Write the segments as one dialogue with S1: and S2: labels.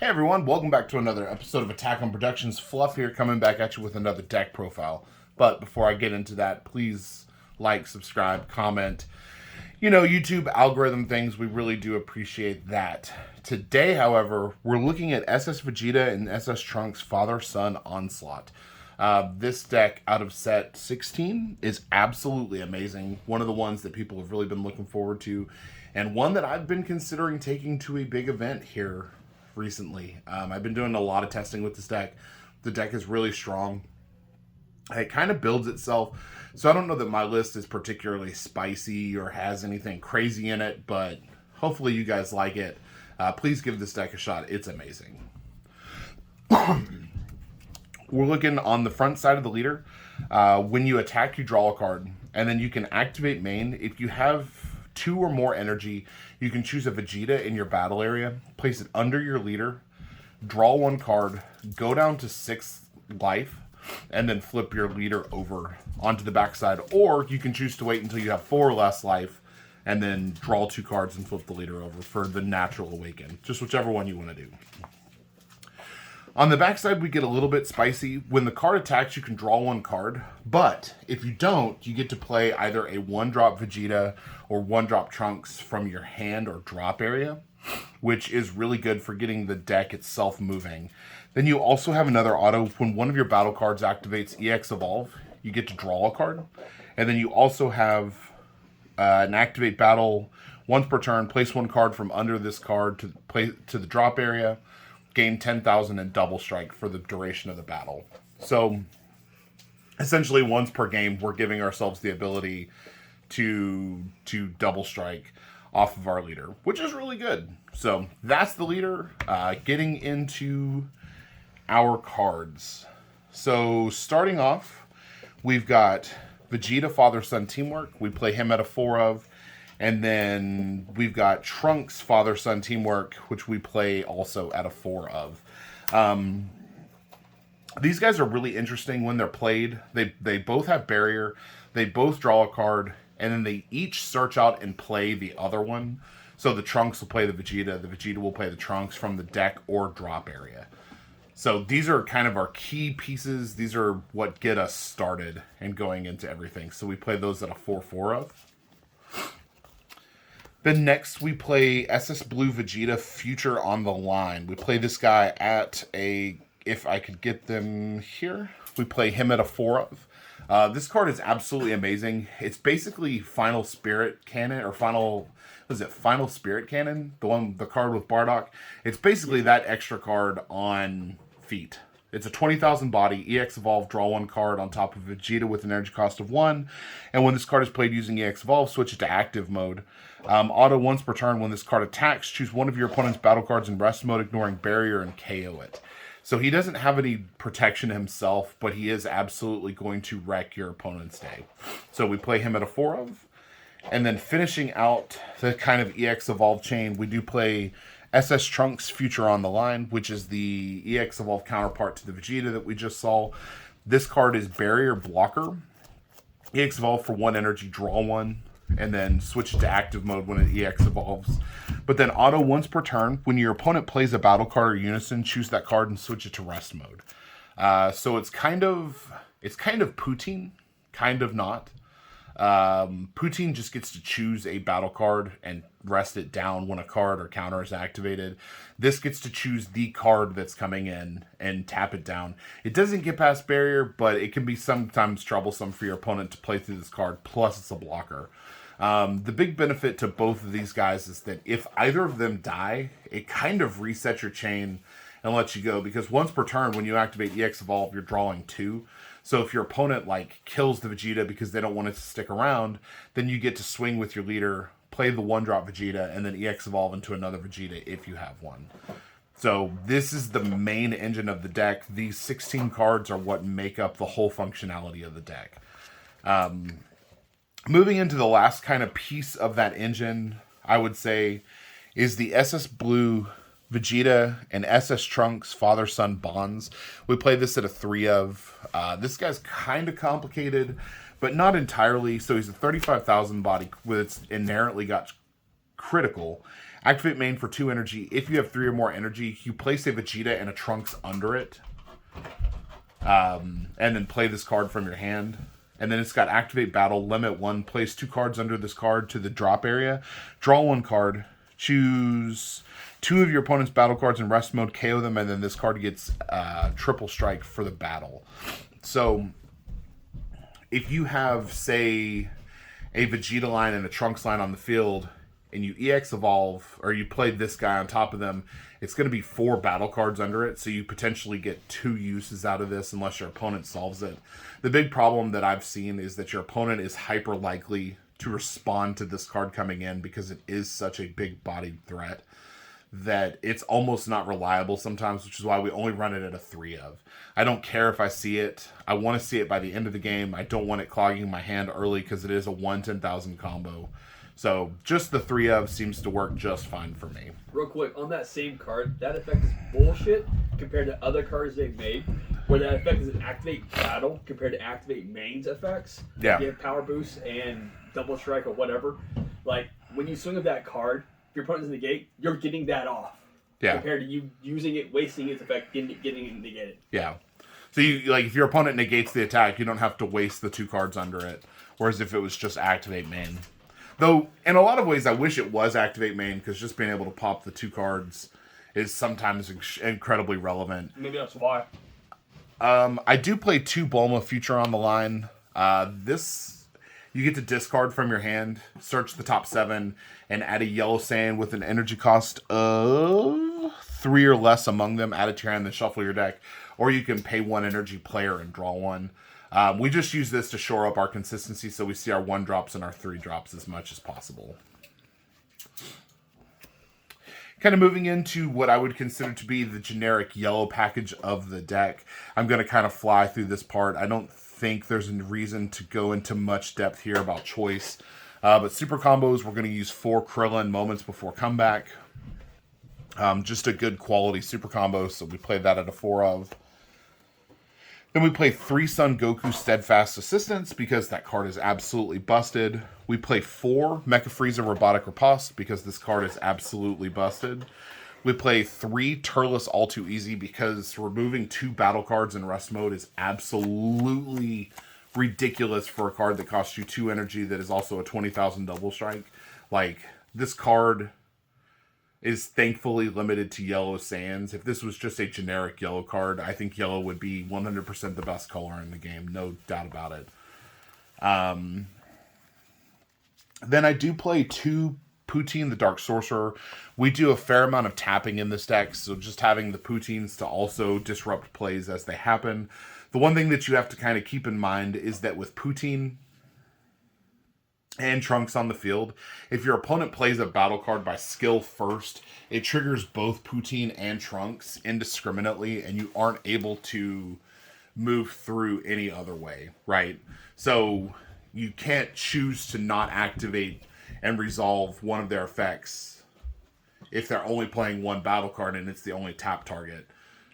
S1: Hey everyone, welcome back to another episode of Attack on Productions. Fluff here, coming back at you with another deck profile. But before I get into that, please like, subscribe, comment. You know, YouTube algorithm things, we really do appreciate that. Today, however, we're looking at SS Vegeta and SS Trunks Father-Son Onslaught. This deck out of set 16 is absolutely amazing. One of the ones that people have really been looking forward to, and one that I've been considering taking to a big event here recently. I've been doing a lot of testing with this deck. The deck is really strong. It kind of builds itself. So I don't know that my list is particularly spicy or has anything crazy in it, but hopefully you guys like it. Please give this deck a shot. It's amazing. We're looking on the front side of the leader. When you attack, you draw a card, and then you can activate main. If you have 2 or more energy, you can choose a Vegeta in your battle area, place it under your leader, draw 1 card, go down to 6 life, and then flip your leader over onto the backside. Or you can choose to wait until you have 4 or less life, and then draw 2 cards and flip the leader over for the natural awaken. Just whichever one you want to do. On the backside, we get a little bit spicy. When the card attacks, you can draw 1 card. But if you don't, you get to play either a 1-drop Vegeta or 1-drop Trunks from your hand or drop area, which is really good for getting the deck itself moving. Then you also have another auto. When one of your battle cards activates EX Evolve, you get to draw a card. And then you also have an activate battle once per turn. Place 1 card from under this card to the drop area. Gain 10,000 and double strike for the duration of the battle. So essentially once per game, we're giving ourselves the ability to double strike off of our leader, which is really good. So that's the leader. Getting into our cards. So starting off, we've got Vegeta Father-Son Teamwork. We play him at a 4 of. And then we've got Trunks Father-Son Teamwork, which we play also at a 4 of. These guys are really interesting when they're played. They both have barrier. They both draw a card. And then they each search out and play the other one. So the Trunks will play the Vegeta. The Vegeta will play the Trunks from the deck or drop area. So these are kind of our key pieces. These are what get us started and going into everything. So we play those at a 4-4 of. Then next we play SS Blue Vegeta Future on the Line. We play this guy at a, if I could get them here, we play him at a 4 of. This card is absolutely amazing. It's basically Final Spirit Cannon, or Final Spirit Cannon? The card with Bardock. It's basically that extra card on feet. It's a 20,000 body, EX Evolve, draw 1 card on top of Vegeta with an energy cost of 1. And when this card is played using EX Evolve, switch it to active mode. Auto once per turn. When this card attacks, choose one of your opponent's battle cards in rest mode, ignoring barrier, and KO it. So he doesn't have any protection himself, but he is absolutely going to wreck your opponent's day. So we play him at a 4 of. And then finishing out the kind of EX Evolve chain, we do play SS Trunks Future on the Line, which is the EX Evolve counterpart to the Vegeta that we just saw. This card is Barrier Blocker. EX Evolve for 1 energy, draw 1, and then switch it to active mode when it EX Evolves. But then auto once per turn. When your opponent plays a battle card or unison, choose that card and switch it to rest mode. So it's kind of Poutine, kind of not. Poutine just gets to choose a battle card and rest it down when a card or counter is activated. This gets to choose the card that's coming in and tap it down. It doesn't get past barrier, but it can be sometimes troublesome for your opponent to play through this card, plus it's a blocker. The big benefit to both of these guys is that if either of them die, it kind of resets your chain and lets you go, because once per turn when you activate EX Evolve, you're drawing 2. So if your opponent kills the Vegeta because they don't want it to stick around, then you get to swing with your leader, play the 1-drop Vegeta, and then EX Evolve into another Vegeta if you have one. So this is the main engine of the deck. These 16 cards are what make up the whole functionality of the deck. Moving into the last kind of piece of that engine, I would say, is the SS Blue Vegeta and SS Trunks Father-Son Bonds. We play this at a 3 of. This guy's kind of complicated, but not entirely. So he's a 35,000 body with it's inherently got critical. Activate main for 2 energy. If you have 3 or more energy, you place a Vegeta and a Trunks under it. And then play this card from your hand. And then it's got activate battle, limit 1, place 2 cards under this card to the drop area. Draw 1 card, choose 2 of your opponent's battle cards in rest mode, KO them, and then this card gets triple strike for the battle. So if you have, say, a Vegeta line and a Trunks line on the field, and you EX evolve, or you play this guy on top of them, it's going to be 4 battle cards under it, so you potentially get 2 uses out of this unless your opponent solves it. The big problem that I've seen is that your opponent is hyper likely to respond to this card coming in because it is such a big-bodied threat that it's almost not reliable sometimes, which is why we only run it at a 3 of. I don't care if I see it. I want to see it by the end of the game. I don't want it clogging my hand early because it is a 1-10,000 combo. So just the 3 of seems to work just fine for me.
S2: Real quick, on that same card, that effect is bullshit compared to other cards they've made, where that effect is an activate battle compared to activate mains effects.
S1: Yeah.
S2: You have power boost and double strike or whatever. Like, when you swing with that card, if your opponent's in the gate, you're getting that off.
S1: Yeah.
S2: Compared to you using it, wasting its effect, getting it negated.
S1: Yeah. So you like if your opponent negates the attack, you don't have to waste the 2 cards under it. Whereas if it was just activate main. Though, in a lot of ways, I wish it was activate main, because just being able to pop the 2 cards is sometimes incredibly relevant.
S2: Maybe that's why.
S1: I do play 2 Bulma Future on the line. You get to discard from your hand, search the top 7, and add a yellow sand with an energy cost of 3 or less among them. Add it to your hand, then shuffle your deck. Or you can pay 1 energy player and draw 1. We just use this to shore up our consistency so we see our 1 drops and our 3 drops as much as possible. Kind of moving into what I would consider to be the generic yellow package of the deck. I'm going to kind of fly through this part. I don't think there's a reason to go into much depth here about choice. But super combos, we're going to use 4 Krillin moments before comeback. Just a good quality super combo, so we play that at a 4 of. Then we play 3 Son Goku Steadfast Assistance because that card is absolutely busted. We play 4 Mecha Frieza Robotic Riposte because this card is absolutely busted. We play 3 Turles All Too Easy because removing 2 battle cards in rest mode is absolutely ridiculous for a card that costs you 2 energy that is also a 20,000 double strike. Like, this card is thankfully limited to yellow sands. If this was just a generic yellow card, I think yellow would be 100% the best color in the game. No doubt about it. Then I do play 2 Poutine the Dark Sorcerer. We do a fair amount of tapping in this deck, so just having the Poutines to also disrupt plays as they happen. The one thing that you have to kind of keep in mind is that with Poutine and Trunks on the field, if your opponent plays a battle card by skill first, it triggers both Poutine and Trunks indiscriminately, and you aren't able to move through any other way, right? So you can't choose to not activate and resolve one of their effects if they're only playing 1 battle card and it's the only tap target.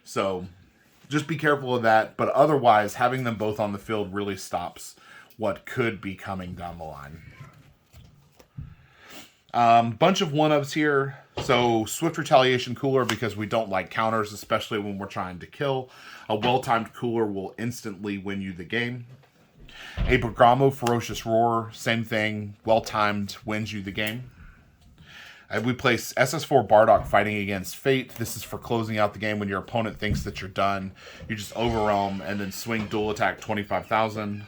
S1: So just be careful of that, but otherwise having them both on the field really stops what could be coming down the line. Bunch of 1-ofs here. So Swift Retaliation Cooler because we don't like counters, especially when we're trying to kill. A well-timed cooler will instantly win you the game. A Bergamo Ferocious Roar, same thing, well-timed, wins you the game. We place SS4 Bardock Fighting Against Fate. This is for closing out the game when your opponent thinks that you're done. You just overwhelm and then swing dual attack 25,000.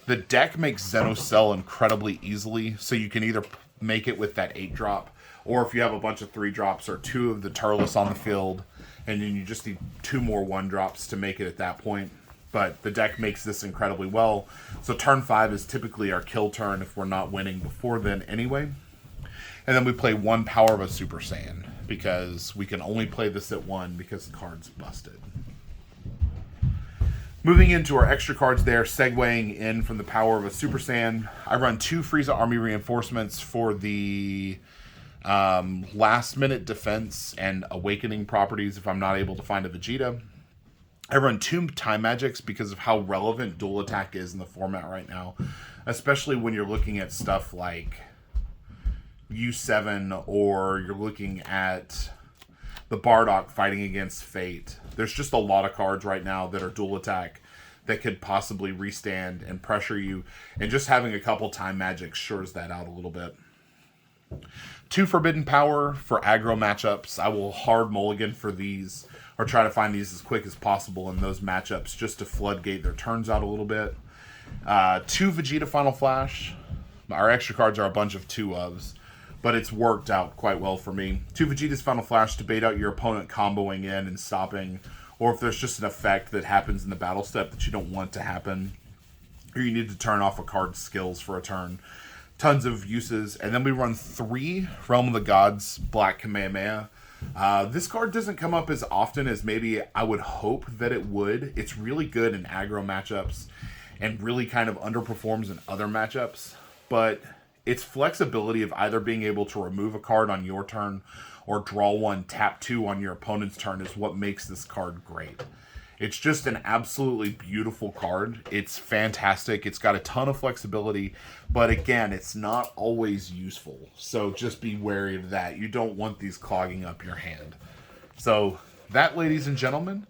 S1: The deck makes Xenocell incredibly easily, so you can either make it with that 8-drop, or if you have a bunch of 3-drops or 2 of the Turles on the field, and then you just need 2 more 1-drops to make it at that point. But the deck makes this incredibly well. So turn 5 is typically our kill turn if we're not winning before then anyway. And then we play 1 Power of a Super Saiyan because we can only play this at 1 because the card's busted. Moving into our extra cards there, segueing in from the Power of a Super Saiyan, I run 2 Frieza Army Reinforcements for the last-minute defense and awakening properties if I'm not able to find a Vegeta. I run 2 Time Magics because of how relevant dual attack is in the format right now, especially when you're looking at stuff like U7, or you're looking at the Bardock fighting against Fate. There's just a lot of cards right now that are dual attack that could possibly restand and pressure you, and just having a couple time magics shores that out a little bit. 2 Forbidden Power for aggro matchups. I will hard mulligan for these, or try to find these as quick as possible in those matchups just to floodgate their turns out a little bit. 2 Vegeta Final Flash. Our extra cards are a bunch of 2-ofs, but it's worked out quite well for me. 2 Vegeta's Final Flash to bait out your opponent comboing in and stopping, or if there's just an effect that happens in the battle step that you don't want to happen, or you need to turn off a card's skills for a turn. Tons of uses. And then we run 3 Realm of the Gods Black Kamehameha. This card doesn't come up as often as maybe I would hope that it would. It's really good in aggro matchups and really kind of underperforms in other matchups. But its flexibility of either being able to remove a card on your turn or draw one, tap 2 on your opponent's turn is what makes this card great. It's just an absolutely beautiful card. It's fantastic. It's got a ton of flexibility, but again, it's not always useful. So just be wary of that. You don't want these clogging up your hand. So that, ladies and gentlemen,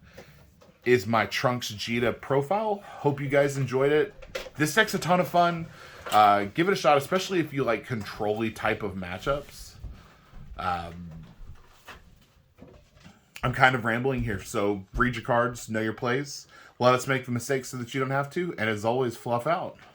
S1: is my Trunks Vegeta profile. Hope you guys enjoyed it. This deck's a ton of fun. Give it a shot, especially if you like control-y type of matchups. I'm kind of rambling here, so read your cards, know your plays. Let us make the mistakes so that you don't have to, and as always, fluff out.